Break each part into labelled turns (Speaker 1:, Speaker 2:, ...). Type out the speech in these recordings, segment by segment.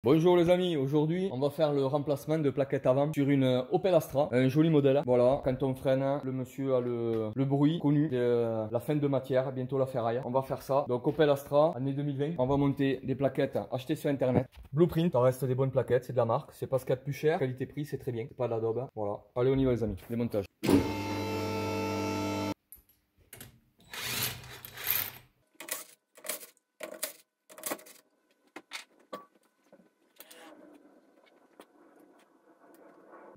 Speaker 1: Bonjour les amis, aujourd'hui on va faire le remplacement de plaquettes avant sur une Opel Astra, un joli modèle. Voilà, quand on freine, le monsieur a le bruit connu de la fin de matière, bientôt la ferraille. On va faire ça. Donc Opel Astra, année 2020. On va monter des plaquettes achetées sur internet. Blueprint, ça reste des bonnes plaquettes, c'est de la marque, c'est pas ce qu'il y a de plus cher. Qualité-prix, c'est très bien, c'est pas de l'Adobe. Voilà, allez on y va les amis, démontage.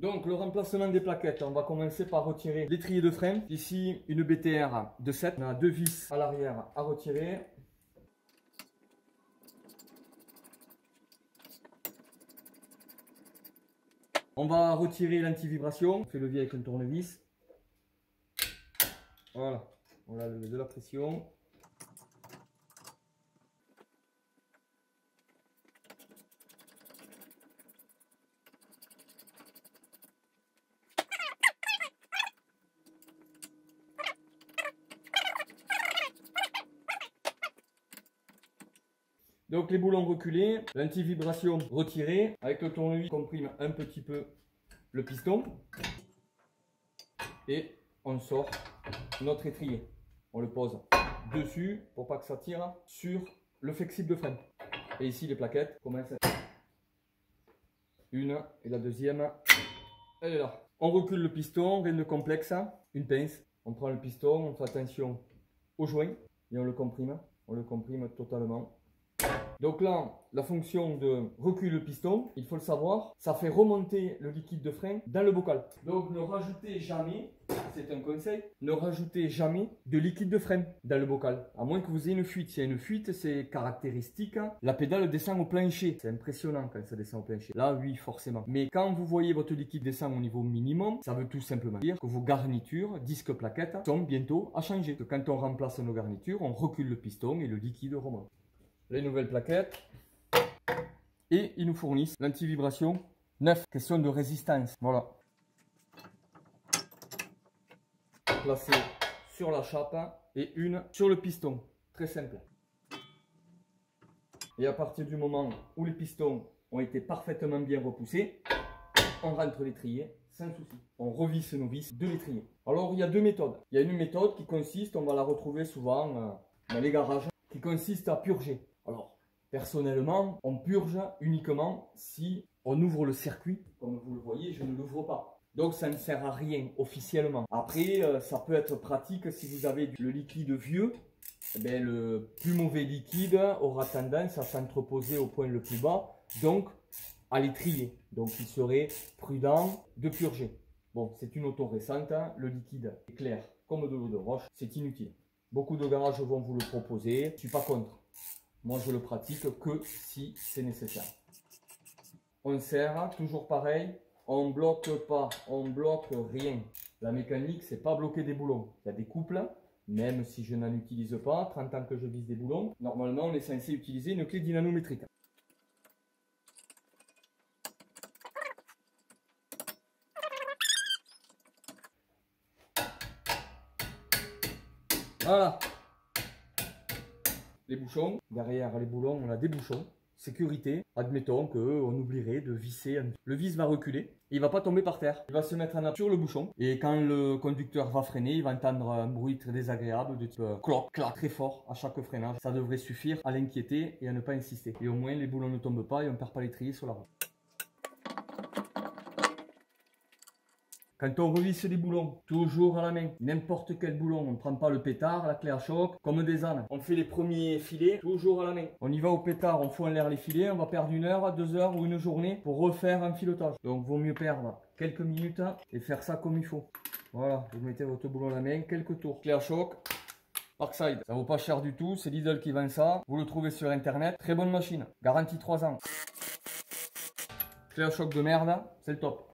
Speaker 1: Donc le remplacement des plaquettes, on va commencer par retirer l'étrier de frein. Ici une BTR de 7, on a deux vis à l'arrière à retirer. On va retirer l'antivibration, on fait levier avec un tournevis. Voilà, on a de la pression. Donc les boulons reculés, l'antivibration retirée, avec le tournevis on comprime un petit peu le piston et on sort notre étrier. On le pose dessus pour pas que ça tire sur le flexible de frein. Et ici les plaquettes commencent. Une et la deuxième, elle est là. On recule le piston, rien de complexe, une pince. On prend le piston, on fait attention au joint et on le comprime totalement. Donc là, la fonction de recul le piston, il faut le savoir, ça fait remonter le liquide de frein dans le bocal. Donc ne rajoutez jamais, c'est un conseil, ne rajoutez jamais de liquide de frein dans le bocal. À moins que vous ayez une fuite. S'il y a une fuite, c'est caractéristique. La pédale descend au plancher. C'est impressionnant quand ça descend au plancher. Là, oui, forcément. Mais quand vous voyez votre liquide descendre au niveau minimum, ça veut tout simplement dire que vos garnitures, disques plaquettes, sont bientôt à changer. Que quand on remplace nos garnitures, on recule le piston et le liquide remonte. Les nouvelles plaquettes et ils nous fournissent l'antivibration 9. Question de résistance. Voilà. Placée sur la chape et une sur le piston. Très simple. Et à partir du moment où les pistons ont été parfaitement bien repoussés, on rentre l'étrier sans souci. On revisse nos vis de l'étrier. Alors il y a deux méthodes. Il y a une méthode qui consiste, on va la retrouver souvent dans les garages, qui consiste à purger. Alors, personnellement, on purge uniquement si on ouvre le circuit. Comme vous le voyez, je ne l'ouvre pas. Donc, ça ne sert à rien officiellement. Après, ça peut être pratique si vous avez le liquide vieux. Eh le plus mauvais liquide aura tendance à s'entreposer au point le plus bas, donc à l'étrier. Donc, il serait prudent de purger. Bon, c'est une auto récente. Le liquide est clair comme de l'eau de roche. C'est inutile. Beaucoup de garages vont vous le proposer. Je ne suis pas contre. Moi, je le pratique que si c'est nécessaire. On serre, toujours pareil. On ne bloque pas, on ne bloque rien. La mécanique, c'est pas bloquer des boulons. Il y a des couples, même si je n'en utilise pas, 30 ans que je vise des boulons. Normalement, on est censé utiliser une clé dynanométrique. Voilà. Les bouchons, derrière les boulons on a des bouchons, sécurité, admettons qu'on oublierait de visser, le vis va reculer, il va pas tomber par terre, il va se mettre en appui sur le bouchon et quand le conducteur va freiner, il va entendre un bruit très désagréable de type cloc, clac, très fort à chaque freinage, ça devrait suffire à l'inquiéter et à ne pas insister et au moins les boulons ne tombent pas et on ne perd pas l'étrier sur la route. Quand on revisse les boulons, toujours à la main, n'importe quel boulon, on ne prend pas le pétard, la clé à choc, comme des ânes. On fait les premiers filets, toujours à la main. On y va au pétard, on fout en l'air les filets, on va perdre 1 heure, 2 heures ou une journée pour refaire un filetage. Donc vaut mieux perdre quelques minutes et faire ça comme il faut. Voilà, vous mettez votre boulon à la main, quelques tours. Clé à choc, Parkside, ça vaut pas cher du tout, c'est Lidl qui vend ça. Vous le trouvez sur internet, très bonne machine, garantie 3 ans. Clé à choc de merde, c'est le top.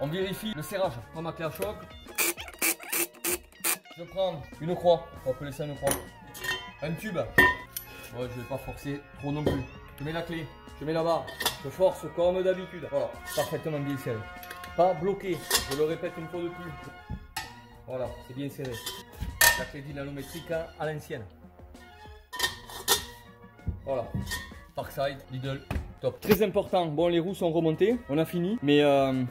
Speaker 1: On vérifie le serrage. Je prends ma clé à choc. Je prends une croix. On va appeler ça une croix. Un tube. Ouais, je vais pas forcer trop non plus. Je mets la clé. Je mets la barre. Je force comme d'habitude. Voilà, parfaitement bien serré. Pas bloqué. Je le répète une fois de plus. Voilà, c'est bien serré. La clé dynalométrique à l'ancienne. Voilà. Parkside, Lidl, top. Très important, bon les roues sont remontées, on a fini, mais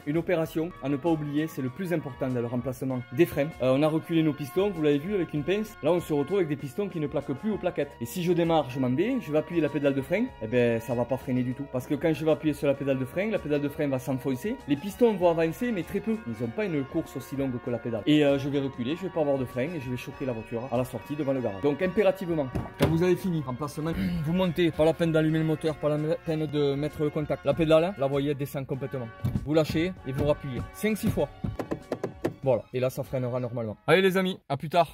Speaker 1: une opération à ne pas oublier, c'est le plus important dans le remplacement des freins. On a reculé nos pistons, vous l'avez vu avec une pince, là on se retrouve avec des pistons qui ne plaquent plus aux plaquettes. Et si je démarre, je m'en vais, je vais appuyer la pédale de frein, et ben ça va pas freiner du tout. Parce que quand je vais appuyer sur la pédale de frein va s'enfoncer, les pistons vont avancer mais très peu. Ils n'ont pas une course aussi longue que la pédale. Et je vais reculer, je vais pas avoir de frein et je vais choquer la voiture à la sortie devant le garage. Donc impérativement, quand vous avez fini, remplacement, vous montez, pas la peine d'allumer le moteur, pas la peine de mettre le contact. La pédale, la voyez, descend complètement. Vous lâchez et vous rappuyez 5-6 fois. Voilà, et là ça freinera normalement. Allez les amis, à plus tard.